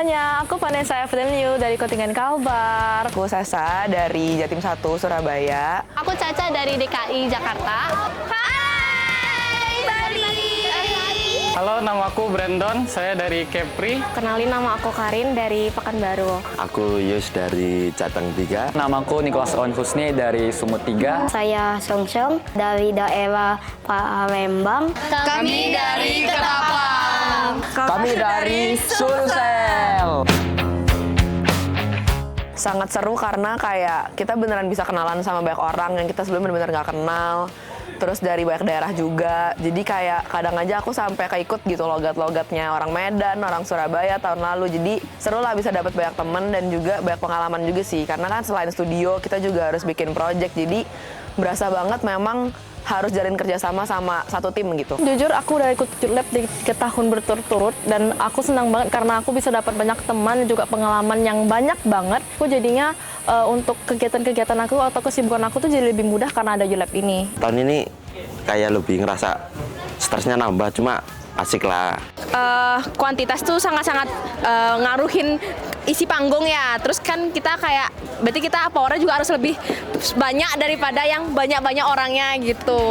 semuanya, aku Vanessa Evelyn dari kontingen Kalbar. Aku Sasa dari Jatim 1 Surabaya. Aku Caca dari DKI Jakarta. Hai Bali. Halo, nama aku Brandon, saya dari Kepri. Kenalin, nama aku Karin dari Pekanbaru. Aku Yus dari Jateng 3. Namaku Nicholas Owen Husni dari Sumut 3. Saya Songsong dari daerah Palembang. Kami dari Ketapang. Kami dari Sulsel. Sangat seru karena kayak kita beneran bisa kenalan sama banyak orang yang kita sebelumnya bener-bener nggak kenal. Terus dari banyak daerah juga. Jadi kayak kadang aja aku sampai keikut gitu logat-logatnya orang Medan, orang Surabaya tahun lalu. Jadi seru lah bisa dapat banyak teman dan juga banyak pengalaman juga sih. Karena kan selain studio kita juga harus bikin project. Jadi berasa banget memang harus jalin kerjasama sama satu tim gitu. Jujur aku udah ikut Youth Lab 3 tahun berturut-turut dan aku senang banget karena aku bisa dapat banyak teman dan juga pengalaman yang banyak banget. Aku jadinya untuk kegiatan-kegiatan aku atau kesibukan aku tuh jadi lebih mudah karena ada Youth Lab ini. Tahun ini kayak lebih ngerasa stresnya nambah, cuma asik lah. Kuantitas tuh sangat-sangat ngaruhin isi panggung ya. Terus kan kita kayak, berarti kita powernya juga harus lebih banyak daripada yang banyak-banyak orangnya gitu.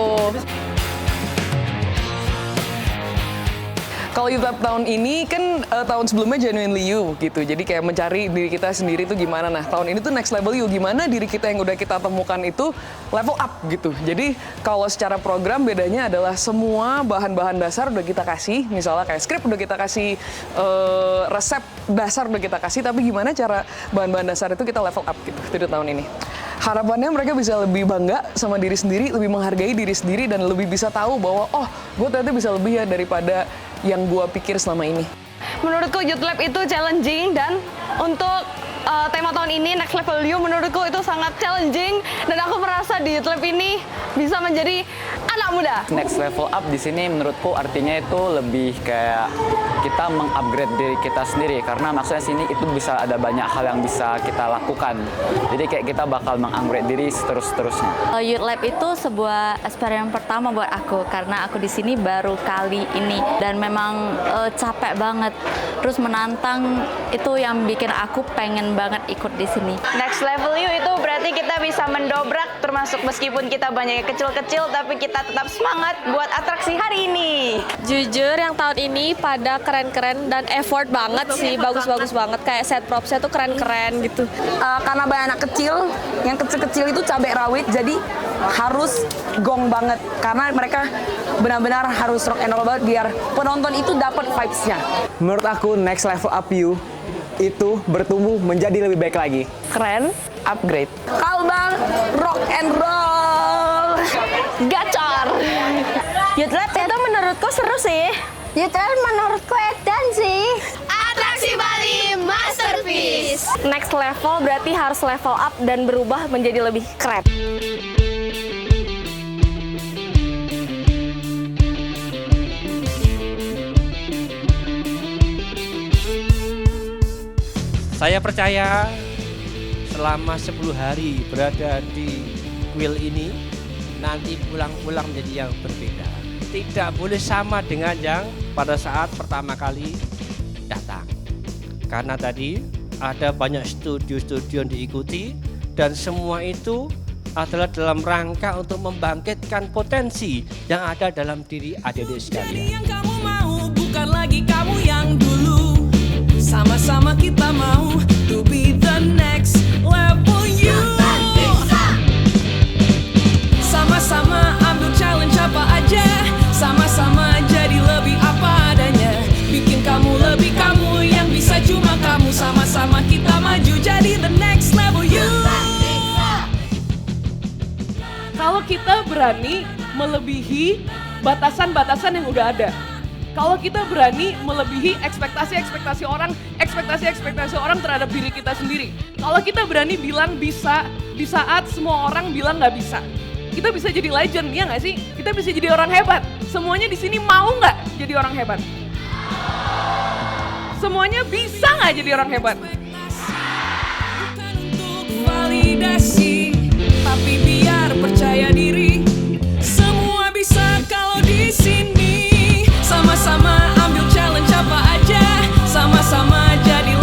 Kalau Youth Lab tahun ini kan tahun sebelumnya Genuinely You gitu. Jadi kayak mencari diri kita sendiri itu gimana. Nah tahun ini tuh Next Level You. Gimana diri kita yang udah kita temukan itu level up gitu. Jadi kalau secara program bedanya adalah semua bahan-bahan dasar udah kita kasih. Misalnya kayak skrip udah kita kasih, resep dasar udah kita kasih. Tapi gimana cara bahan-bahan dasar itu kita level up gitu di tahun ini. Harapannya mereka bisa lebih bangga sama diri sendiri, lebih menghargai diri sendiri, dan lebih bisa tahu bahwa oh gue ternyata bisa lebih ya daripada yang gue pikir selama ini. Menurutku Youth Lab itu challenging, dan untuk tema tahun ini Next Level You menurutku itu sangat challenging, dan aku merasa di Youth Lab ini bisa menjadi anak muda. Next level up di sini menurutku artinya itu lebih kayak kita mengupgrade diri kita sendiri, karena maksudnya sini itu bisa ada banyak hal yang bisa kita lakukan. Jadi kayak kita bakal mengupgrade diri terus-terusnya. Youth Lab itu sebuah eksperimen pertama buat aku karena aku di sini baru kali ini dan memang capek banget. Terus menantang itu yang bikin aku pengen banget ikut di sini. Next Level You itu berarti kita bisa mendobrak, termasuk meskipun kita banyak kecil-kecil tapi kita tetap semangat buat atraksi hari ini. Jujur yang tahun ini pada keren-keren dan effort banget sih, bagus-bagus banget, kayak set propsnya tuh keren-keren gitu. Karena banyak anak kecil, yang kecil-kecil itu cabai rawit, jadi harus gong banget karena mereka benar-benar harus rock and roll banget biar penonton itu dapat vibes-nya. Menurut aku Next Level Up You itu bertumbuh menjadi lebih baik lagi. Keren, upgrade. Kalbar, rock and roll, Gacor. Youth Lab itu menurutku seru sih. Youth Lab menurutku edan sih. Atraksi Bali Masterpiece. Next level berarti harus level up dan berubah menjadi lebih keren. Saya percaya selama 10 hari berada di kuil ini, nanti pulang-pulang menjadi yang berbeda. Tidak boleh sama dengan yang pada saat pertama kali datang. Karena tadi ada banyak studio-studio yang diikuti, dan semua itu adalah dalam rangka untuk membangkitkan potensi yang ada dalam diri adik-adik sekalian. Yang kamu mau bukan lagi kamu yang dulu. Sama-sama kita mau to be the next level you. Sama-sama ambil challenge apa aja. Sama-sama jadi lebih apa adanya. Bikin kamu lebih kamu yang bisa cuma kamu. Sama-sama kita maju jadi the next level you. Kalau kita berani melebihi batasan-batasan yang udah ada. Kalau kita berani melebihi ekspektasi-ekspektasi orang terhadap diri kita sendiri. Kalau kita berani bilang bisa di saat semua orang bilang nggak bisa. Kita bisa jadi legend, ya nggak sih? Kita bisa jadi orang hebat. Semuanya di sini mau nggak jadi orang hebat? Semuanya bisa nggak jadi orang hebat? Bukan untuk validasi, tapi biar percaya diri. Semua bisa kalau di sini. Sama-sama ambil challenge apa aja. Sama-sama jadi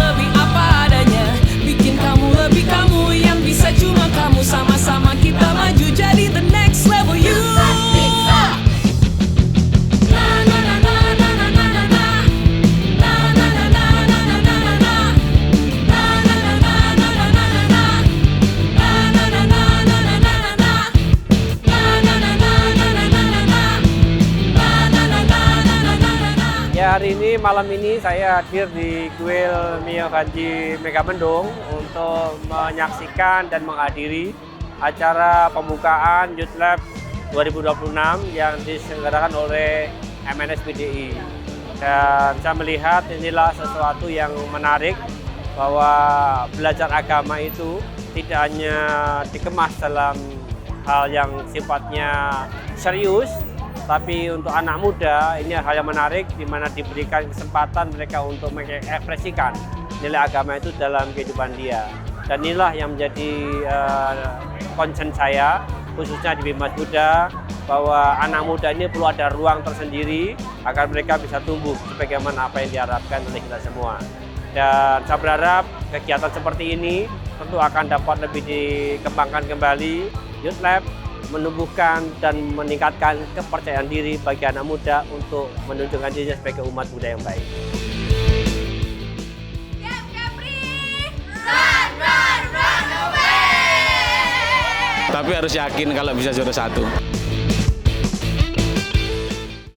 hari ini, malam ini saya hadir di Kuil Miyohaji Megamendung untuk menyaksikan dan menghadiri acara pembukaan Youth Lab 2026 yang diselenggarakan oleh MNS-PDI. Dan saya melihat inilah sesuatu yang menarik bahwa belajar agama itu tidak hanya dikemas dalam hal yang sifatnya serius, tapi untuk anak muda ini hal yang menarik di mana diberikan kesempatan mereka untuk mengekspresikan nilai agama itu dalam kehidupan dia. Dan inilah yang menjadi concern saya, khususnya di Bimas Buddha, bahwa anak muda ini perlu ada ruang tersendiri agar mereka bisa tumbuh sebagaimana apa yang diharapkan oleh kita semua. Dan saya berharap kegiatan seperti ini tentu akan dapat lebih dikembangkan kembali. Youth Lab menumbuhkan dan meningkatkan kepercayaan diri bagi anak muda untuk menunjukkan dirinya sebagai umat Buddha yang baik. Tapi harus yakin kalau bisa juara 1.